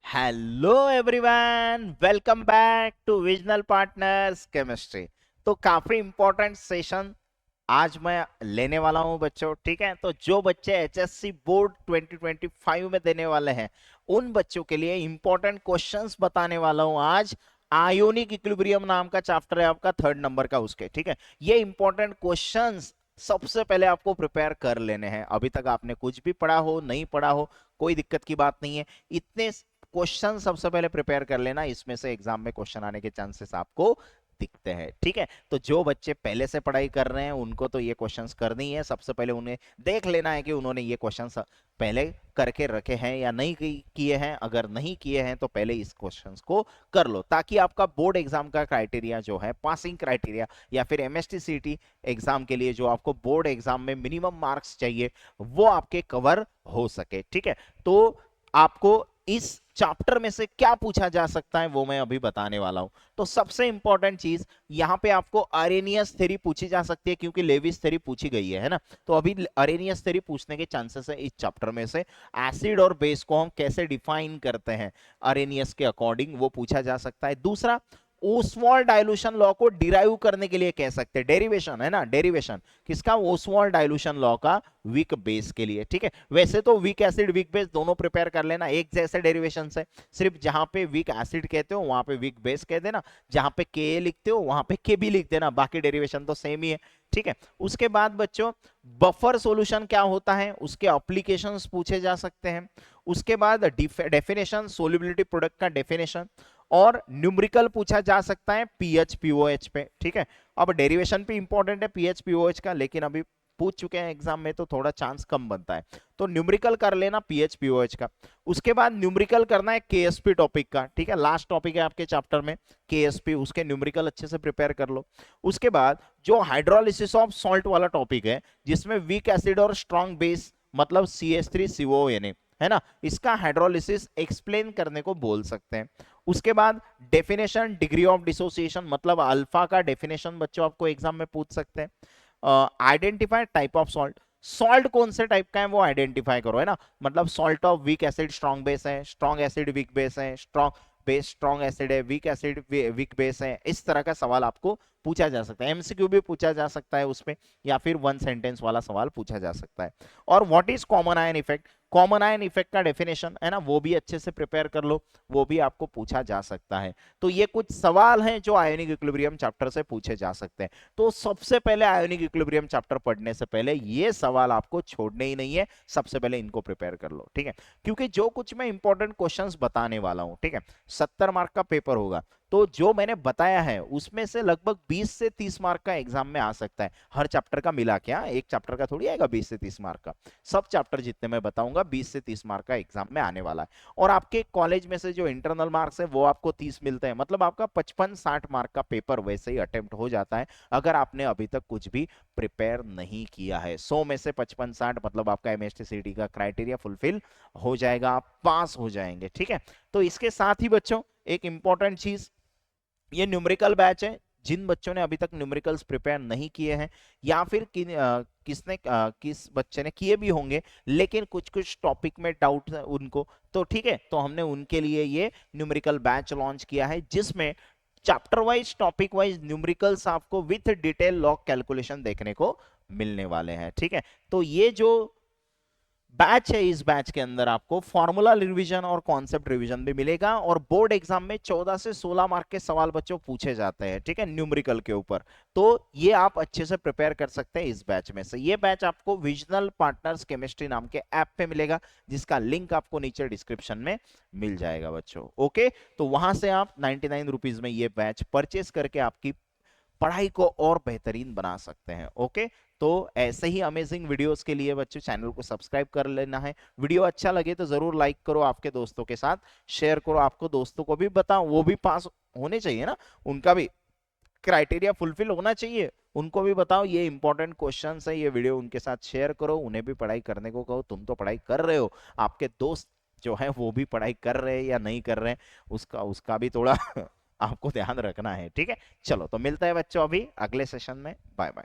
Hello everyone, welcome back to visional partners chemistry. तो काफी important session आज मैं लेने वाला हूं बच्चों। ठीक है, तो जो बच्चे एचएससी बोर्ड 2025 में देने वाले हैं उन बच्चों के लिए इंपॉर्टेंट क्वेश्चंस बताने वाला हूं आज। आयोनिक इक्विलिब्रियम नाम का चैप्टर है आपका 3rd नंबर का, उसके ठीक है। ये इंपॉर्टेंट क्वेश्चंस सबसे पहले आपको प्रिपेयर कर लेने हैं। अभी तक आपने कुछ भी पढ़ा हो नहीं पढ़ा हो कोई दिक्कत की बात नहीं है, इतने क्वेश्चन सबसे पहले प्रिपेयर कर लेना, इसमें से एग्जाम में क्वेश्चन आने के चांसेस आपको दिखते हैं। ठीक है, तो जो बच्चे पहले से पढ़ाई कर रहे हैं उनको तो ये क्वेश्चंस करनी ही है। सबसे पहले उन्हें देख लेना है कि उन्होंने ये क्वेश्चंस पहले करके रखे हैं या नहीं किए हैं। अगर नहीं किए हैं तो पहले इस क्वेश्चंस को कर लो, ताकि आपका बोर्ड एग्जाम का क्राइटेरिया जो है, पासिंग क्राइटेरिया या फिर एमएसटी एग्जाम के लिए जो आपको बोर्ड एग्जाम में मिनिमम मार्क्स चाहिए वो आपके कवर हो सके। ठीक है, तो आपको इस चैप्टर में से क्या पूछा जा सकता है वो मैं अभी बताने वाला हूं। तो सबसे इंपॉर्टेंट चीज यहां पे आपको अरेनियस थ्योरी पूछी जा सकती है, क्योंकि लेविस थ्योरी पूछी गई है ना। तो अभी अरेनियस थ्योरी पूछने के चांसेस है इस चैप्टर में से। एसिड और बेस को हम कैसे डिफाइन करते हैं अरेनियस के अकॉर्डिंग, वो पूछा जा सकता है। दूसरा, ओस्वाल्ड डाइल्यूशन लॉ को डिराइव करने के लिए कह सकते हैं, डेरिवेशन है ना, डेरिवेशन किसका, ओस्वाल्ड डाइल्यूशन लॉ का वीक बेस के लिए। ठीक है, वैसे तो वीक एसिड वीक बेस दोनों प्रिपेयर कर लेना एक जैसे डेरिवेशन से, सिर्फ जहां पे वीक एसिड कहते हो वहां पे वीक बेस कह देना, जहां पे के लिखते हो वहां पे के भी लिख देना, बाकी डेरिवेशन तो सेम ही है। ठीक है, उसके बाद बच्चों बफर सॉल्यूशन क्या होता है उसके एप्लीकेशंस पूछे जा सकते हैं। उसके बाद डेफिनेशन, सोल्युबिलिटी प्रोडक्ट का डेफिनेशन, और न्यूमेरिकल पूछा जा सकता है पीएच पीओएच पे। ठीक है, अब डेरिवेशन भी इंपॉर्टेंट है पीएच पीओएच का, लेकिन अभी पूछ चुके हैं एग्जाम में तो थोड़ा चांस कम बनता है, तो न्यूमेरिकल कर लेना पीएच पीओएच का। उसके बाद न्यूमेरिकल करना है केएसपी टॉपिक का। ठीक है, लास्ट टॉपिक है आपके चैप्टर में केएसपी, उसके न्यूमेरिकल अच्छे से प्रिपेयर कर लो। उसके बाद जो हाइड्रोलिसिस ऑफ सॉल्ट वाला टॉपिक है, जिसमें वीक एसिड और स्ट्रॉन्ग बेस मतलब CH3CONA है ना, इसका हाइड्रोलिसिस एक्सप्लेन करने को बोल सकते हैं। उसके बाद डेफिनेशन, डिग्री ऑफ डिसोसिएशन मतलब अल्फा का डेफिनेशन बच्चों आपको एग्जाम में पूछ सकते हैं। Identify type of salt, salt कौन से टाइप का है वो आइडेंटिफाई करो, है ना। मतलब salt of weak acid strong base है, स्ट्रॉन्ग एसिड वीक बेस है, स्ट्रॉन्ग बेस स्ट्रॉन्ग एसिड है, वीक एसिड वीक बेस है। इस तरह का सवाल आपको पूछा जा सकता है, एमसीक्यू भी पूछा जा सकता है उसमें, या फिर वन सेंटेंस वाला सवाल पूछा जा सकता है। और what is common ion effect, common ion effect का डेफिनेशन है ना, वो भी अच्छे से प्रिपेयर कर लो, वो भी आपको पूछा जा सकता है। तो ये कुछ सवाल हैं जो आयोनिक इक्विलिब्रियम चैप्टर से पूछे जा सकते हैं। तो सबसे पहले आयोनिक इक्विलिब्रियम चैप्टर पढ़ने से पहले ये सवाल आपको छोड़ने ही नहीं है, सबसे पहले इनको प्रिपेयर कर लो। ठीक है, क्योंकि जो कुछ मैं इंपॉर्टेंट क्वेश्चंस बताने वाला हूं, ठीक है, 70 मार्क का पेपर होगा, तो जो मैंने बताया है उसमें से लगभग 20 से 30 मार्क का एग्जाम में आ सकता है, हर चैप्टर का मिला के। एक चैप्टर का थोड़ी आएगा 20 से 30 मार्क का, सब चैप्टर जितने मैं बताऊंगा 20 से 30 मार्क का एग्जाम में आने वाला है। और आपके कॉलेज में से जो इंटरनल मार्क्स है वो आपको 30 मिलते हैं, मतलब आपका 55-60 मार्क का पेपर वैसे ही अटेम्प्ट हो जाता है, अगर आपने अभी तक कुछ भी प्रिपेयर नहीं किया है। 100 में से 55-60 मतलब आपका एमएसटी का क्राइटेरिया फुलफिल हो जाएगा, आप पास हो जाएंगे। ठीक है, तो इसके साथ ही बच्चों एक इंपॉर्टेंट चीज, ये न्यूमेरिकल बैच है। जिन बच्चों ने अभी तक न्यूमेरिकल्स प्रिपेयर नहीं किए हैं, या फिर किस बच्चे ने किए भी होंगे लेकिन कुछ कुछ टॉपिक में डाउट है उनको, तो ठीक है, तो हमने उनके लिए ये न्यूमेरिकल बैच लॉन्च किया है, जिसमें chapter wise topic wise numericals आपको विथ डिटेल लॉग कैलकुलेशन देखने को मिलने वाले हैं। ठीक है, तो ये जो बैच है, इस बैच के अंदर आपको फॉर्मूला रिवीजन और कॉन्सेप्ट रिवीजन भी मिलेगा, और बोर्ड एग्जाम में 14 से 16 मार्क के सवाल बच्चों पूछे जाते हैं, ठीक है, न्यूमेरिकल के ऊपर। तो ये आप अच्छे से प्रिपेयर कर सकते हैं इस बैच में से। ये बैच आपको विजनल पार्टनर्स केमिस्ट्री नाम के ऐप पे मिलेगा, जिसका लिंक आपको नीचे डिस्क्रिप्शन में मिल जाएगा बच्चों। ओके, तो वहां से आप 99 रुपीज में ये बैच परचेस करके आपकी पढ़ाई को और बेहतरीन बना सकते हैं। ओके, तो ऐसे ही अमेजिंग वीडियोस के लिए बच्चों चैनल को सब्सक्राइब कर लेना है। वीडियो अच्छा लगे तो जरूर लाइक करो, आपके दोस्तों के साथ शेयर करो, आपको दोस्तों को भी बताओ, वो भी पास होने चाहिए ना, उनका भी क्राइटेरिया फुलफिल होना चाहिए, उनको भी बताओ ये इंपॉर्टेंट क्वेश्चन है, ये वीडियो उनके साथ शेयर करो, उन्हें भी पढ़ाई करने को कहो। तुम तो पढ़ाई कर रहे हो, आपके दोस्त जो है वो भी पढ़ाई कर रहे हैं या नहीं कर रहे हैं, उसका उसका भी थोड़ा आपको ध्यान रखना है। ठीक है, चलो तो मिलता है बच्चों अभी अगले सेशन में। Bye bye.